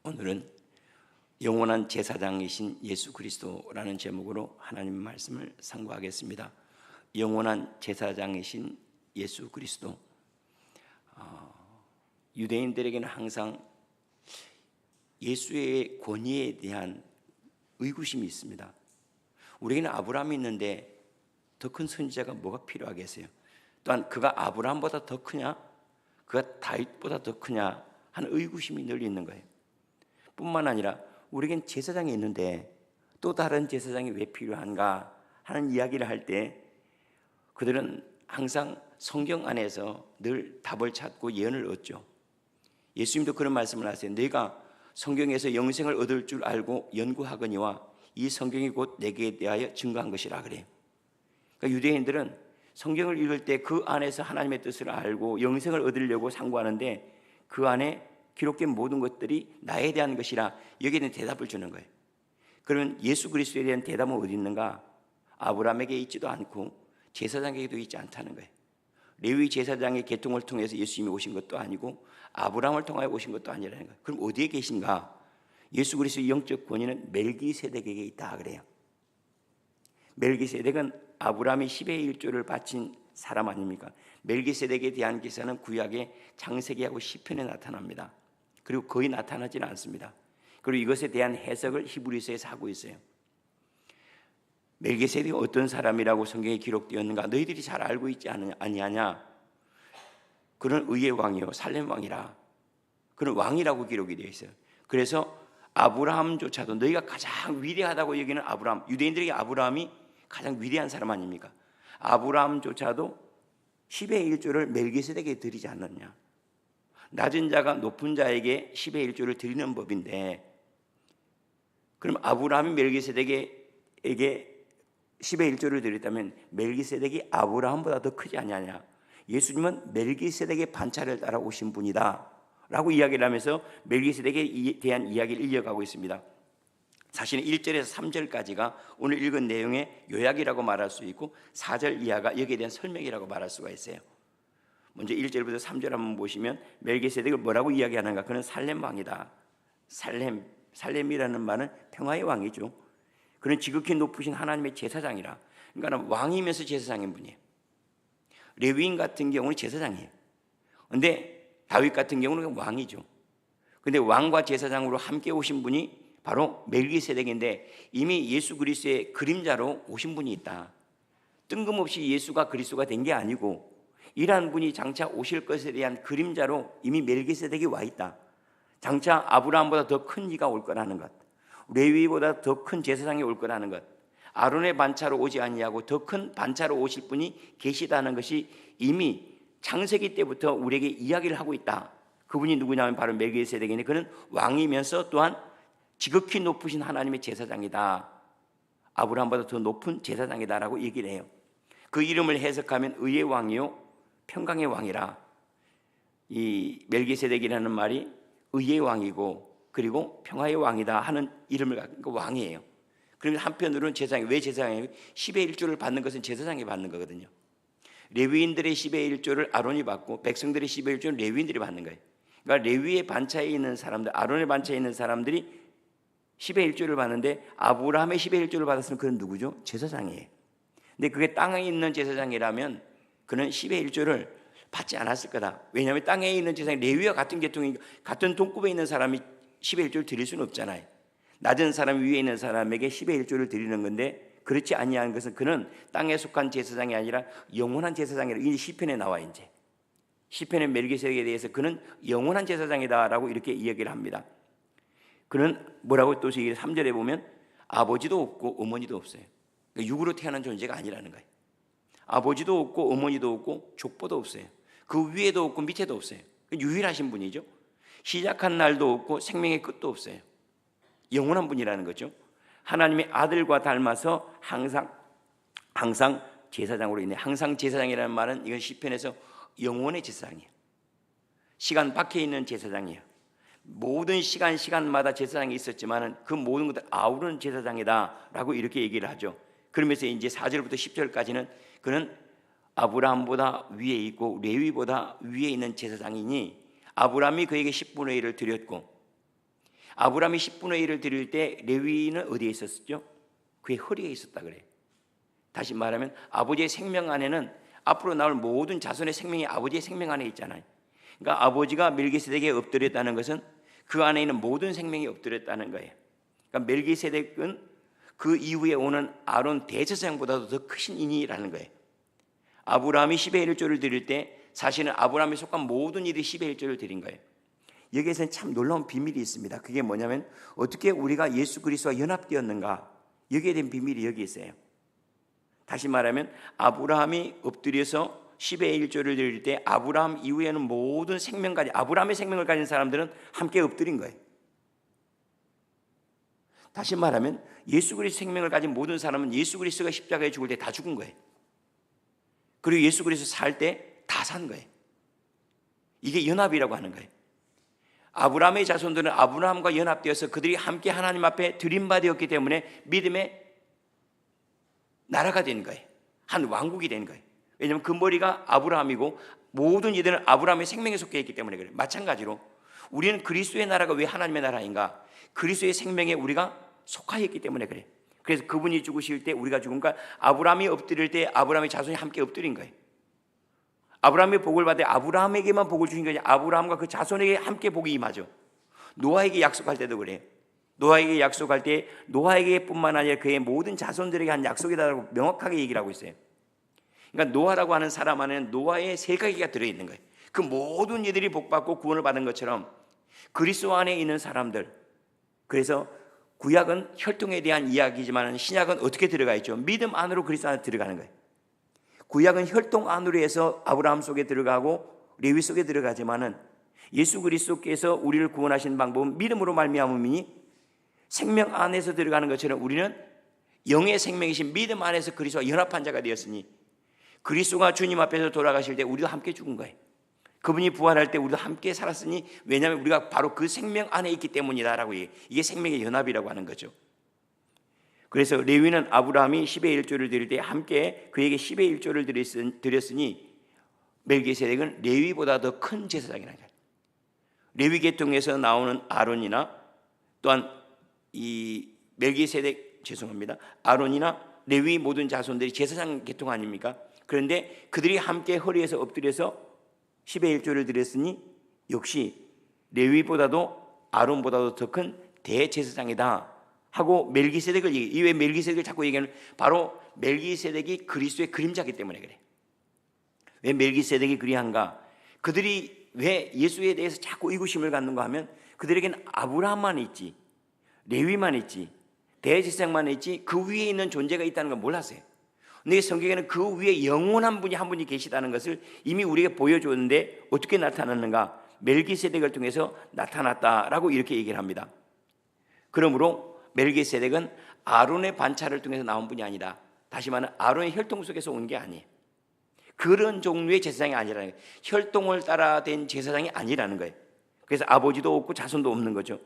오늘은 영원한 제사장이신 예수 그리스도라는 제목으로 하나님 말씀을 상고하겠습니다. 영원한 제사장이신 예수 그리스도. 유대인들에게는 항상 예수의 권위에 대한 의구심이 있습니다. 우리에게는 아브라함이 있는데 더 큰 선지자가 뭐가 필요하겠어요? 또한 그가 아브라함보다 더 크냐? 그가 다윗보다 더 크냐? 하는 의구심이 늘 있는 거예요. 뿐만 아니라 우리에겐 제사장이 있는데 또 다른 제사장이 왜 필요한가 하는 이야기를 할 때 그들은 항상 성경 안에서 늘 답을 찾고 예언을 얻죠. 예수님도 그런 말씀을 하세요. 내가 성경에서 영생을 얻을 줄 알고 연구하거니와 이 성경이 곧 내게 대하여 증거한 것이라 그래요. 그러니까 유대인들은 성경을 읽을 때 그 안에서 하나님의 뜻을 알고 영생을 얻으려고 상고하는데 그 안에 기록된 모든 것들이 나에 대한 것이라 여기에 대한 대답을 주는 거예요. 그러면 예수 그리스도에 대한 대답은 어디 있는가? 아브라함에게 있지도 않고 제사장에게도 있지 않다는 거예요. 레위 제사장의 계통을 통해서 예수님이 오신 것도 아니고 아브라함을 통하여 오신 것도 아니라는 거예요. 그럼 어디에 계신가? 예수 그리스도의 영적 권위는 멜기세덱에게 있다 그래요. 멜기세덱은 아브라함이 10의 1조를 바친 사람 아닙니까? 멜기세덱에 대한 기사는 구약의 창세기하고 시편에 나타납니다. 그리고 거의 나타나지는 않습니다. 그리고 이것에 대한 해석을 히브리서에서 하고 있어요. 멜기세덱이 어떤 사람이라고 성경에 기록되었는가? 너희들이 잘 알고 있지 아니하냐? 그는 의의 왕이요 살렘 왕이라. 그는 왕이라고 기록이 되어 있어요. 그래서 아브라함조차도 너희가 가장 위대하다고 여기는 아브라함, 유대인들에게 아브라함이 가장 위대한 사람 아닙니까? 아브라함조차도 10의 1조를 멜기세덱에게 드리지 않느냐? 낮은 자가 높은 자에게 10의 1조를 드리는 법인데, 그럼 아브라함이 멜기세덱에게 10의 1조를 드렸다면 멜기세덱이 아브라함보다 더 크지 않느냐? 예수님은 멜기세덱의 반차를 따라 오신 분이다 라고 이야기를 하면서 멜기세덱에 대한 이야기를 이어가고 있습니다. 사실은 1절에서 3절까지가 오늘 읽은 내용의 요약이라고 말할 수 있고 4절 이하가 여기에 대한 설명이라고 말할 수가 있어요. 먼저 1절부터 3절 한번 보시면 멜기세덱을 뭐라고 이야기하는가? 그는 살렘 왕이다. 살렘이라는 말은 평화의 왕이죠. 그는 지극히 높으신 하나님의 제사장이라. 그러니까 왕이면서 제사장인 분이에요. 레위인 같은 경우는 제사장이에요. 그런데 다윗 같은 경우는 왕이죠. 그런데 왕과 제사장으로 함께 오신 분이 바로 멜기세덱인데 이미 예수 그리스도의 그림자로 오신 분이 있다. 뜬금없이 예수가 그리스도가 된 게 아니고 이러한 분이 장차 오실 것에 대한 그림자로 이미 멜기세덱이 와 있다. 장차 아브라함보다 더 큰 이가 올 거라는 것, 레위보다 더 큰 제사장이 올 거라는 것, 아론의 반차로 오지 아니하고 더 큰 반차로 오실 분이 계시다는 것이 이미 창세기 때부터 우리에게 이야기를 하고 있다. 그분이 누구냐면 바로 멜기세덱인데 그는 왕이면서 또한 지극히 높으신 하나님의 제사장이다. 아브라함보다 더 높은 제사장이다라고 얘기를 해요. 그 이름을 해석하면 의의 왕이요 평강의 왕이라. 이 멜기세덱이라는 말이 의의 왕이고 그리고 평화의 왕이다 하는 이름을 갖고 왕이에요. 그러면 한편으로는 제사장이 왜 제사장이에요? 10의 1조를 받는 것은 제사장이 받는 거거든요. 레위인들의 10의 1조를 아론이 받고 백성들의 10의 1조는 레위인들이 받는 거예요. 그러니까 레위의 반차에 있는 사람들, 아론의 반차에 있는 사람들이 10의 1조를 받는데 아브라함의 10의 1조를 받았으면 그는 누구죠? 제사장이에요. 근데 그게 땅에 있는 제사장이라면 그는 10의 1조를 받지 않았을 거다. 왜냐하면 땅에 있는 제사장이 레위와 같은 계통이니까 같은 동급에 있는 사람이 10의 1조를 드릴 수는 없잖아요. 낮은 사람 위에 있는 사람에게 10의 1조를 드리는 건데 그렇지 아니한 것은 그는 땅에 속한 제사장이 아니라 영원한 제사장이라고 이제 시편에 나와. 이제 시편의 멜기세덱에 대해서 그는 영원한 제사장이다라고 이렇게 이야기를 합니다. 그는 뭐라고 또 3절에 보면 아버지도 없고 어머니도 없어요. 그러니까 육으로 태어난 존재가 아니라는 거예요. 아버지도 없고 어머니도 없고 족보도 없어요. 그 위에도 없고 밑에도 없어요. 유일하신 분이죠. 시작한 날도 없고 생명의 끝도 없어요. 영원한 분이라는 거죠. 하나님의 아들과 닮아서 항상 제사장으로 있네. 항상 제사장이라는 말은 이건 시편에서 영원의 제사장이에요. 시간 밖에 있는 제사장이에요. 모든 시간마다 제사장이 있었지만 그 모든 것들 아우르는 제사장이다라고 이렇게 얘기를 하죠. 그러면서 이제 4절부터 10절까지는 그는 아브라함보다 위에 있고 레위보다 위에 있는 제사장이니 아브라함이 그에게 10분의 1을 드렸고 아브라함이 10분의 1을 드릴 때 레위는 어디에 있었죠? 그의 허리에 있었다 그래요. 다시 말하면 아버지의 생명 안에는 앞으로 나올 모든 자손의 생명이 아버지의 생명 안에 있잖아요. 그러니까 아버지가 멜기세덱에 엎드렸다는 것은 그 안에 있는 모든 생명이 엎드렸다는 거예요. 그러니까 멜기세덱은 그 이후에 오는 아론 대제사장보다도 더 크신 인이라는 거예요. 아브라함이 10의 1조를 드릴 때 사실은 아브라함에 속한 모든 일이 10의 1조를 드린 거예요. 여기에서는 참 놀라운 비밀이 있습니다. 그게 뭐냐면 어떻게 우리가 예수 그리스도와 연합되었는가, 여기에 대한 비밀이 여기 있어요. 다시 말하면 아브라함이 엎드려서 10의 1조를 드릴 때 아브라함 이후에는 모든 생명까지, 아브라함의 생명을 가진 사람들은 함께 엎드린 거예요. 다시 말하면 예수 그리스도 생명을 가진 모든 사람은 예수 그리스도가 십자가에 죽을 때 다 죽은 거예요. 그리고 예수 그리스도 살 때 다 산 거예요. 이게 연합이라고 하는 거예요. 아브라함의 자손들은 아브라함과 연합되어서 그들이 함께 하나님 앞에 드림받았기 때문에 믿음의 나라가 된 거예요. 한 왕국이 된 거예요. 왜냐하면 그 머리가 아브라함이고 모든 이들은 아브라함의 생명에 속해 있기 때문에 그래요. 마찬가지로 우리는 그리스도의 나라가 왜 하나님의 나라인가? 그리스도의 생명에 우리가 속하여 있기 때문에 그래요. 그래서 그분이 죽으실 때 우리가 죽은가? 아브라함이 엎드릴 때 아브라함의 자손이 함께 엎드린 거예요. 아브라함의 복을 받아 아브라함에게만 복을 주신 것이 아브라함과 그 자손에게 함께 복이 임하죠. 노아에게 약속할 때도 그래요. 노아에게 약속할 때 노아에게뿐만 아니라 그의 모든 자손들에게 한 약속이다라고 명확하게 얘기를 하고 있어요. 그러니까 노아라고 하는 사람 안에는 노아의 세 가지가 들어있는 거예요. 그 모든 이들이 복받고 구원을 받은 것처럼 그리스도 안에 있는 사람들, 그래서 구약은 혈통에 대한 이야기지만 신약은 어떻게 들어가 있죠? 믿음 안으로 그리스도 안에 들어가는 거예요. 구약은 혈통 안으로 해서 아브라함 속에 들어가고 레위 속에 들어가지만은 예수 그리스도께서 우리를 구원하신 방법은 믿음으로 말미암음이니 생명 안에서 들어가는 것처럼 우리는 영의 생명이신 믿음 안에서 그리스도와 연합한 자가 되었으니 그리스도가 주님 앞에서 돌아가실 때 우리도 함께 죽은 거예요. 그분이 부활할 때 우리도 함께 살았으니 왜냐하면 우리가 바로 그 생명 안에 있기 때문이다라고 얘기해요. 이게 생명의 연합이라고 하는 거죠. 그래서 레위는 아브라함이 10의 1조를 드릴 때 함께 그에게 10의 1조를 드렸으니 멜기세덱은 레위보다 더 큰 제사장이라는 거예요. 레위 계통에서 나오는 아론이나 또한 이 멜기세덱 아론이나 레위 모든 자손들이 제사장 계통 아닙니까? 그런데 그들이 함께 허리에서 엎드려서 10의 1조를 드렸으니 역시 레위보다도 아론보다도 더 큰 대제사장이다 하고 멜기세덱을 얘기해요. 이 왜 멜기세덱을 자꾸 얘기하는, 바로 멜기세덱이 그리스도의 그림자이기 때문에 그래. 왜 멜기세덱이 그리한가? 그들이 왜 예수에 대해서 자꾸 의구심을 갖는가 하면 그들에게는 아브라함만 있지, 레위만 있지, 대제사장만 있지 그 위에 있는 존재가 있다는 걸 몰랐어요. 근데 성경에는 그 위에 영원한 분이 한 분이 계시다는 것을 이미 우리에게 보여줬는데 어떻게 나타났는가? 멜기세덱을 통해서 나타났다라고 이렇게 얘기를 합니다. 그러므로 멜기세덱은 아론의 반차를 통해서 나온 분이 아니다. 다시 말하면 아론의 혈통 속에서 온 게 아니에요. 그런 종류의 제사장이 아니라는 거예요. 혈통을 따라 된 제사장이 아니라는 거예요. 그래서 아버지도 없고 자손도 없는 거죠.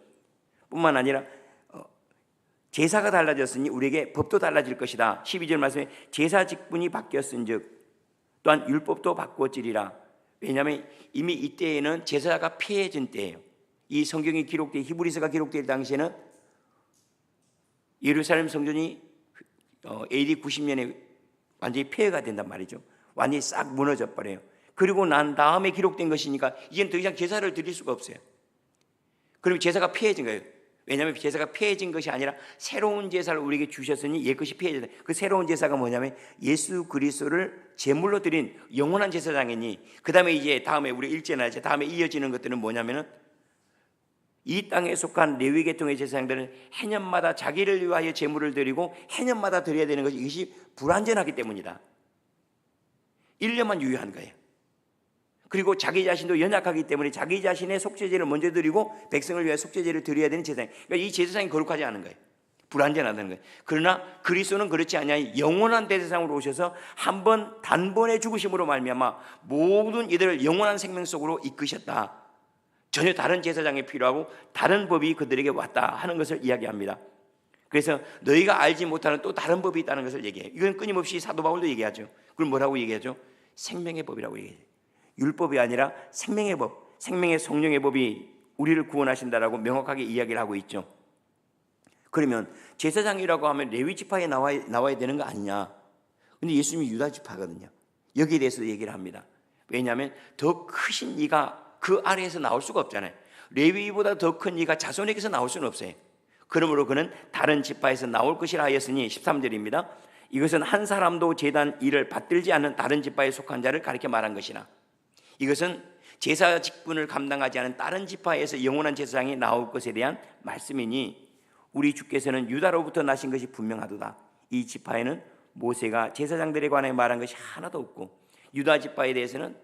뿐만 아니라 제사가 달라졌으니 우리에게 법도 달라질 것이다. 12절 말씀에 제사 직분이 바뀌었은즉 또한 율법도 바꾸어지리라. 왜냐하면 이미 이때에는 제사가 폐해진 때예요. 이 성경이 기록된 히브리서가 기록될 당시에는 예루살렘 성전이 AD 90년에 완전히 폐해가 된단 말이죠. 완전히 싹 무너져 버려요. 그리고 난 다음에 기록된 것이니까 이제는 더 이상 제사를 드릴 수가 없어요. 그럼 제사가 폐해진 거예요. 왜냐하면 제사가 폐해진 것이 아니라 새로운 제사를 우리에게 주셨으니 옛것이 폐해졌다. 그 새로운 제사가 뭐냐면 예수 그리스도를 제물로 드린 영원한 제사장이니, 그 다음에 이제 다음에 우리 일제나 이제 다음에 이어지는 것들은 뭐냐면은 이 땅에 속한 레위 계통의 제사장들은 해년마다 자기를 위하여 제물을 드리고 해년마다 드려야 되는 것이 이것이 불완전하기 때문이다. 1년만 유효한 거예요. 그리고 자기 자신도 연약하기 때문에 자기 자신의 속죄제를 먼저 드리고 백성을 위해 속죄제를 드려야 되는 제사장. 그러니까 이 제사장이 거룩하지 않은 거예요. 불완전하다는 거예요. 그러나 그리스도는 그렇지 아니하니 영원한 대제사장으로 오셔서 한 번 단번에 죽으심으로 말미암아 모든 이들을 영원한 생명 속으로 이끄셨다. 전혀 다른 제사장이 필요하고 다른 법이 그들에게 왔다 하는 것을 이야기합니다. 그래서 너희가 알지 못하는 또 다른 법이 있다는 것을 얘기해요. 이건 끊임없이 사도 바울도 얘기하죠. 그럼 뭐라고 얘기하죠? 생명의 법이라고 얘기해요. 율법이 아니라 생명의 법, 생명의 성령의 법이 우리를 구원하신다라고 명확하게 이야기를 하고 있죠. 그러면 제사장이라고 하면 레위 지파에 나와야 되는 거 아니냐? 근데 예수님이 유다 지파거든요. 여기에 대해서 얘기를 합니다. 왜냐하면 더 크신 이가 그 아래에서 나올 수가 없잖아요. 레위보다 더 큰 이가 자손에게서 나올 수는 없어요. 그러므로 그는 다른 지파에서 나올 것이라 하였으니 13절입니다. 이것은 한 사람도 제단 일을 받들지 않는 다른 지파에 속한 자를 가리켜 말한 것이나, 이것은 제사 직분을 감당하지 않은 다른 지파에서 영원한 제사장이 나올 것에 대한 말씀이니 우리 주께서는 유다로부터 나신 것이 분명하도다. 이 지파에는 모세가 제사장들에 관해 말한 것이 하나도 없고 유다 지파에 대해서는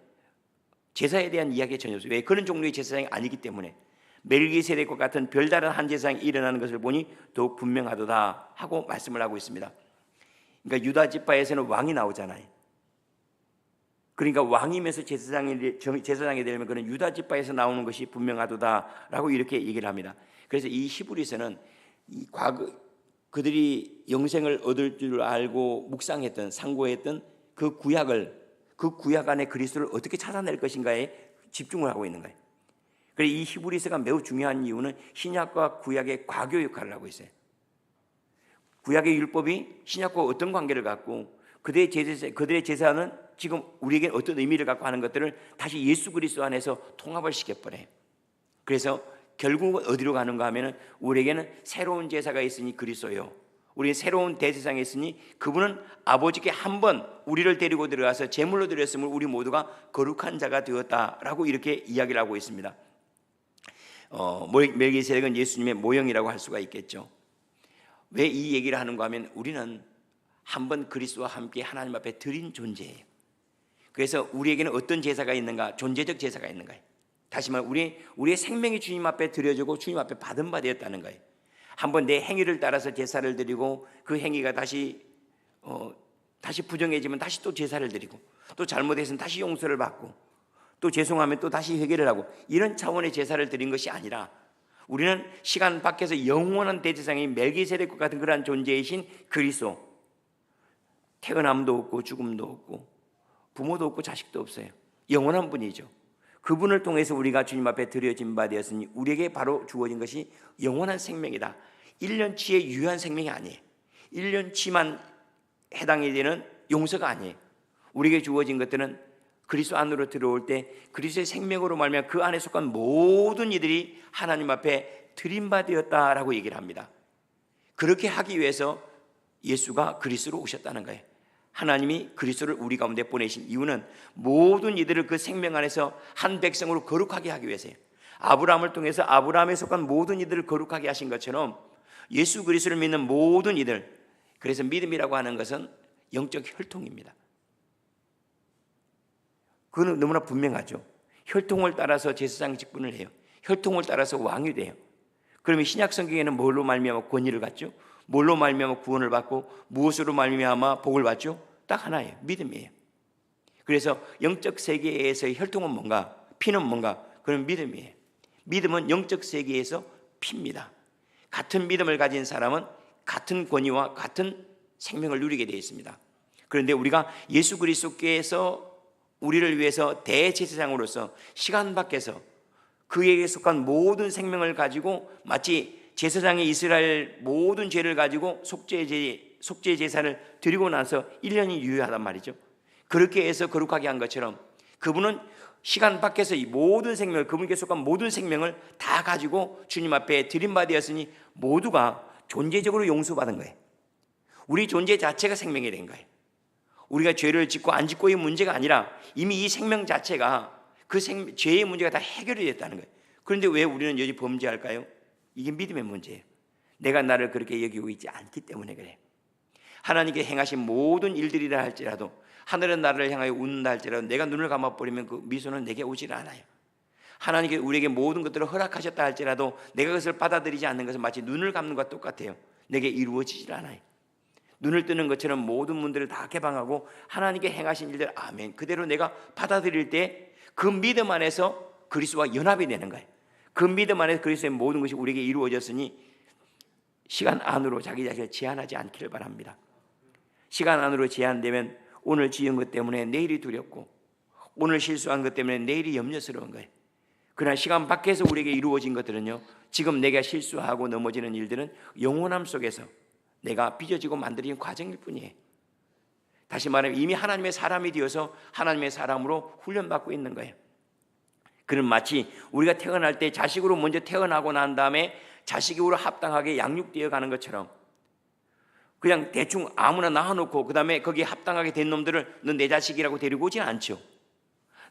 제사에 대한 이야기가 전혀 없어요. 왜? 그런 종류의 제사장이 아니기 때문에. 멜기세덱과 같은 별다른 한 제사장이 일어나는 것을 보니 더욱 분명하도다 하고 말씀을 하고 있습니다. 그러니까 유다 지파에서는 왕이 나오잖아요. 그러니까 왕이면서 제사장이 되려면 그는 유다 지파에서 나오는 것이 분명하도다라고 이렇게 얘기를 합니다. 그래서 이 히브리서는 이 과거 그들이 영생을 얻을 줄 알고 묵상했던 상고했던 그 구약 안에 그리스도를 어떻게 찾아낼 것인가에 집중을 하고 있는 거예요. 그래서 이 히브리서가 매우 중요한 이유는 신약과 구약의 과교 역할을 하고 있어요. 구약의 율법이 신약과 어떤 관계를 갖고 그들의 제사는 지금 우리에게 어떤 의미를 갖고 하는 것들을 다시 예수 그리스도 안에서 통합을 시켜버려요. 그래서 결국은 어디로 가는가 하면은 우리에게는 새로운 제사가 있으니 그리스도요, 우리는 새로운 대제사장이 있으니 그분은 아버지께 한 번 우리를 데리고 들어가서 제물로 드렸음을 우리 모두가 거룩한 자가 되었다라고 이렇게 이야기를 하고 있습니다. 멜기세덱은 예수님의 모형이라고 할 수가 있겠죠. 왜 이 얘기를 하는가 하면 우리는 한 번 그리스도와 함께 하나님 앞에 드린 존재예요. 그래서 우리에게는 어떤 제사가 있는가? 존재적 제사가 있는 거예요. 다시 말해 우리의 생명이 주님 앞에 드려지고 주님 앞에 받은 바 되었다는 거예요. 한번 내 행위를 따라서 제사를 드리고 그 행위가 다시 부정해지면 다시 또 제사를 드리고, 또 잘못해서는 다시 용서를 받고, 또 죄송하면 또 다시 회개를 하고, 이런 차원의 제사를 드린 것이 아니라 우리는 시간 밖에서 영원한 대제사장인 멜기세덱과 같은 그러한 존재이신 그리스도, 태어남도 없고 죽음도 없고 부모도 없고 자식도 없어요. 영원한 분이죠. 그분을 통해서 우리가 주님 앞에 드려진 바 되었으니 우리에게 바로 주어진 것이 영원한 생명이다. 1년치의 유효한 생명이 아니에요. 1년치만 해당이 되는 용서가 아니에요. 우리에게 주어진 것들은 그리스도 안으로 들어올 때 그리스도의 생명으로 말미암아 그 안에 속한 모든 이들이 하나님 앞에 드린 바 되었다라고 얘기를 합니다. 그렇게 하기 위해서 예수가 그리스도로 오셨다는 거예요. 하나님이 그리스도를 우리 가운데 보내신 이유는 모든 이들을 그 생명 안에서 한 백성으로 거룩하게 하기 위해서예요. 아브라함을 통해서 아브라함에 속한 모든 이들을 거룩하게 하신 것처럼 예수 그리스도를 믿는 모든 이들, 그래서 믿음이라고 하는 것은 영적 혈통입니다. 그건 너무나 분명하죠. 혈통을 따라서 제사장 직분을 해요. 혈통을 따라서 왕이 돼요. 그러면 신약 성경에는 뭘로 말미암아 권위를 갖죠? 뭘로 말미암아 구원을 받고 무엇으로 말미암아 복을 받죠? 딱 하나예요. 믿음이에요. 그래서 영적 세계에서의 혈통은 뭔가? 피는 뭔가? 그건 믿음이에요. 믿음은 영적 세계에서 피입니다. 같은 믿음을 가진 사람은 같은 권위와 같은 생명을 누리게 되어 있습니다. 그런데 우리가 예수 그리스도께서 우리를 위해서 대제사장으로서 시간 밖에서 그에게 속한 모든 생명을 가지고 마치 제사장이 이스라엘 모든 죄를 가지고 속죄 제사를 드리고 나서 1년이 유효하단 말이죠. 그렇게 해서 거룩하게 한 것처럼 그분은 시간 밖에서 이 모든 생명을, 그분께 속한 모든 생명을 다 가지고 주님 앞에 드린 바 되었으니 모두가 존재적으로 용서받은 거예요. 우리 존재 자체가 생명이 된 거예요. 우리가 죄를 짓고 안 짓고의 문제가 아니라 이미 이 생명 자체가 그 죄의 문제가 다 해결이 됐다는 거예요. 그런데 왜 우리는 여전히 범죄할까요? 이게 믿음의 문제예요. 내가 나를 그렇게 여기고 있지 않기 때문에 그래. 하나님께 행하신 모든 일들이라 할지라도, 하늘은 나를 향하여 웃는다 할지라도 내가 눈을 감아버리면 그 미소는 내게 오질 않아요. 하나님께 우리에게 모든 것들을 허락하셨다 할지라도 내가 그것을 받아들이지 않는 것은 마치 눈을 감는 것과 똑같아요. 내게 이루어지질 않아요. 눈을 뜨는 것처럼 모든 문들을 다 개방하고 하나님께 행하신 일들 아멘 그대로 내가 받아들일 때 그 믿음 안에서 그리스도와 연합이 되는 거예요. 그 믿음 안에서 그리스도의 모든 것이 우리에게 이루어졌으니 시간 안으로 자기 자신을 제한하지 않기를 바랍니다. 시간 안으로 제한되면 오늘 지은 것 때문에 내일이 두렵고 오늘 실수한 것 때문에 내일이 염려스러운 거예요. 그러나 시간 밖에서 우리에게 이루어진 것들은요, 지금 내가 실수하고 넘어지는 일들은 영원함 속에서 내가 빚어지고 만들어진 과정일 뿐이에요. 다시 말하면 이미 하나님의 사람이 되어서 하나님의 사람으로 훈련받고 있는 거예요. 그는 마치 우리가 태어날 때 자식으로 먼저 태어나고 난 다음에 자식으로 합당하게 양육되어 가는 것처럼 그냥 대충 아무나 낳아놓고 그 다음에 거기에 합당하게 된 놈들을 넌 내 자식이라고 데리고 오진 않죠.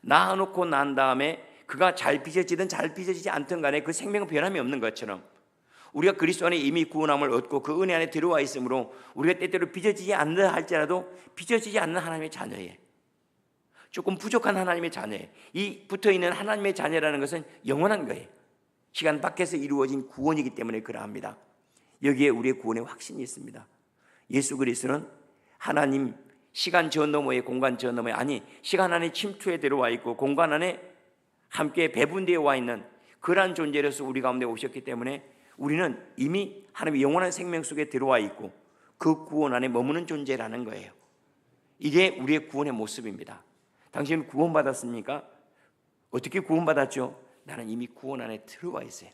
낳아놓고 난 다음에 그가 잘 빚어지든 잘 빚어지지 않든 간에 그 생명은 변함이 없는 것처럼 우리가 그리스도 안에 이미 구원함을 얻고 그 은혜 안에 들어와 있으므로 우리가 때때로 빚어지지 않는다 할지라도 빚어지지 않는 하나님의 자녀예요. 조금 부족한 하나님의 자녀예요. 이 붙어있는 하나님의 자녀라는 것은 영원한 거예요. 시간 밖에서 이루어진 구원이기 때문에 그러합니다. 여기에 우리의 구원의 확신이 있습니다. 예수 그리스도는 하나님 시간 저 너머에 공간 저 너머에 아니 시간 안에 침투에 들어와 있고 공간 안에 함께 배분되어 와 있는 그러한 존재로서 우리 가운데 오셨기 때문에 우리는 이미 하나님의 영원한 생명 속에 들어와 있고 그 구원 안에 머무는 존재라는 거예요. 이게 우리의 구원의 모습입니다. 당신은 구원받았습니까? 어떻게 구원받았죠? 나는 이미 구원 안에 들어와 있어요.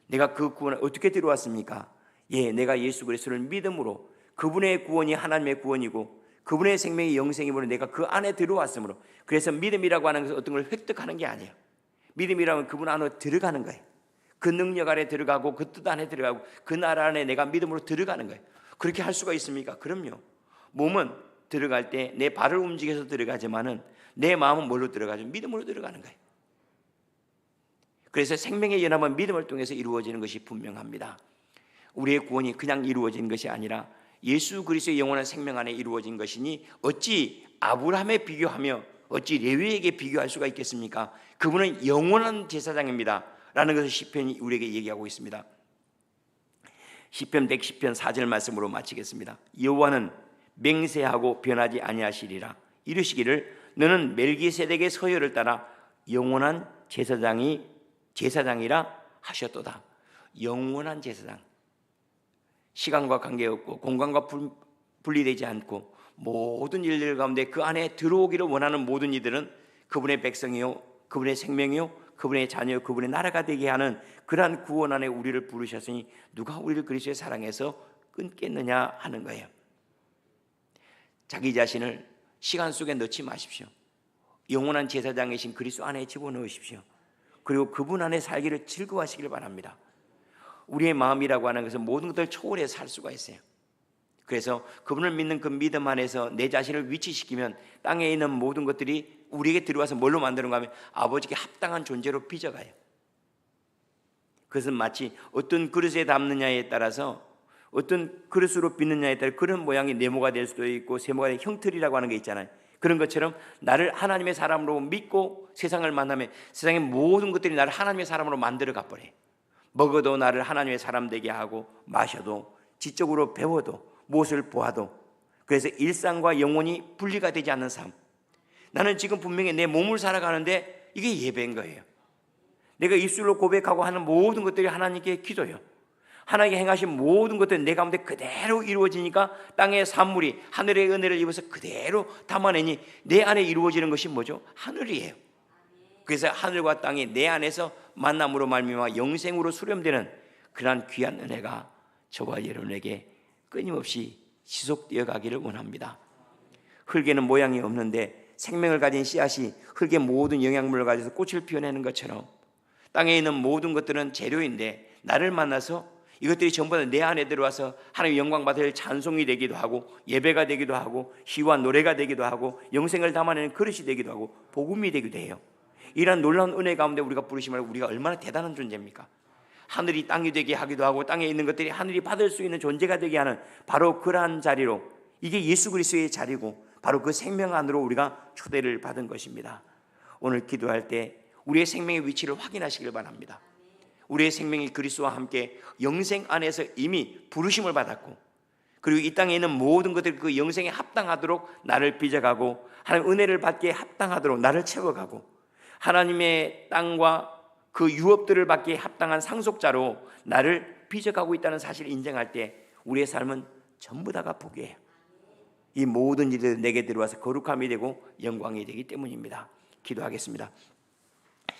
내가 그 구원에 어떻게 들어왔습니까? 내가 예수 그리스도를 믿음으로 그분의 구원이 하나님의 구원이고 그분의 생명이 영생이므로 내가 그 안에 들어왔으므로 그래서 믿음이라고 하는 것은 어떤 걸 획득하는 게 아니에요. 믿음이라면 그분 안으로 들어가는 거예요. 그 능력 안에 들어가고 그 뜻 안에 들어가고 그 나라 안에 내가 믿음으로 들어가는 거예요. 그렇게 할 수가 있습니까? 그럼요. 몸은 들어갈 때 내 발을 움직여서 들어가지만은 내 마음은 뭘로 들어가죠? 믿음으로 들어가는 거예요. 그래서 생명의 연합은 믿음을 통해서 이루어지는 것이 분명합니다. 우리의 구원이 그냥 이루어진 것이 아니라 예수 그리스도의 영원한 생명 안에 이루어진 것이니 어찌 아브라함에 비교하며 어찌 레위에게 비교할 수가 있겠습니까? 그분은 영원한 제사장입니다 라는 것을 시편이 우리에게 얘기하고 있습니다. 시편 110편 4절 말씀으로 마치겠습니다. 여호와는 맹세하고 변하지 아니하시리라. 이르시기를 너는 멜기세덱의 서열을 따라 영원한 제사장이라 하셨도다. 영원한 제사장, 시간과 관계없고 공간과 분리되지 않고 모든 일들 가운데 그 안에 들어오기를 원하는 모든 이들은 그분의 백성이요 그분의 생명이요 그분의 자녀 그분의 나라가 되게 하는 그러한 구원 안에 우리를 부르셨으니 누가 우리를 그리스도의 사랑에서 끊겠느냐 하는 거예요. 자기 자신을 시간 속에 넣지 마십시오. 영원한 제사장이신 그리스도 안에 집어넣으십시오. 그리고 그분 안에 살기를 즐거워하시길 바랍니다. 우리의 마음이라고 하는 것은 모든 것들을 초월해 살 수가 있어요. 그래서 그분을 믿는 그 믿음 안에서 내 자신을 위치시키면 땅에 있는 모든 것들이 우리에게 들어와서 뭘로 만드는가 하면 아버지께 합당한 존재로 빚어가요. 그것은 마치 어떤 그릇에 담느냐에 따라서 어떤 그릇으로 빚느냐에 따라 그런 모양이 네모가 될 수도 있고 세모가 될 형틀이라고 하는 게 있잖아요. 그런 것처럼 나를 하나님의 사람으로 믿고 세상을 만나면 세상의 모든 것들이 나를 하나님의 사람으로 만들어 가버려요. 먹어도 나를 하나님의 사람 되게 하고 마셔도 지적으로 배워도 무엇을 보아도 그래서 일상과 영혼이 분리가 되지 않는 삶. 나는 지금 분명히 내 몸을 살아가는데 이게 예배인 거예요. 내가 입술로 고백하고 하는 모든 것들이 하나님께 기도예요. 하나님께 행하신 모든 것들은 내 가운데 그대로 이루어지니까 땅의 산물이 하늘의 은혜를 입어서 그대로 담아내니 내 안에 이루어지는 것이 뭐죠? 하늘이에요. 그래서 하늘과 땅이 내 안에서 만남으로 말미암아 영생으로 수렴되는 그러한 귀한 은혜가 저와 여러분에게 끊임없이 지속되어 가기를 원합니다. 흙에는 모양이 없는데 생명을 가진 씨앗이 흙의 모든 영양분을 가져서 꽃을 피워내는 것처럼 땅에 있는 모든 것들은 재료인데 나를 만나서 이것들이 전부 다 내 안에 들어와서 하나님 영광 받을 찬송이 되기도 하고 예배가 되기도 하고 시와 노래가 되기도 하고 영생을 담아내는 그릇이 되기도 하고 복음이 되기도 해요. 이러한 놀라운 은혜 가운데 우리가 부르심을 우리가 얼마나 대단한 존재입니까? 하늘이 땅이 되게 하기도 하고 땅에 있는 것들이 하늘이 받을 수 있는 존재가 되게 하는 바로 그러한 자리로 이게 예수 그리스도의 자리고 바로 그 생명 안으로 우리가 초대를 받은 것입니다. 오늘 기도할 때 우리의 생명의 위치를 확인하시길 바랍니다. 우리의 생명이 그리스도와 함께 영생 안에서 이미 부르심을 받았고 그리고 이 땅에 있는 모든 것들이 그 영생에 합당하도록 나를 빚어가고 하나님 은혜를 받기에 합당하도록 나를 채워가고 하나님의 땅과 그 유업들을 받기에 합당한 상속자로 나를 빚어가고 있다는 사실을 인정할 때 우리의 삶은 전부 다가 복이에요. 이 모든 일들이 내게 들어와서 거룩함이 되고 영광이 되기 때문입니다. 기도하겠습니다.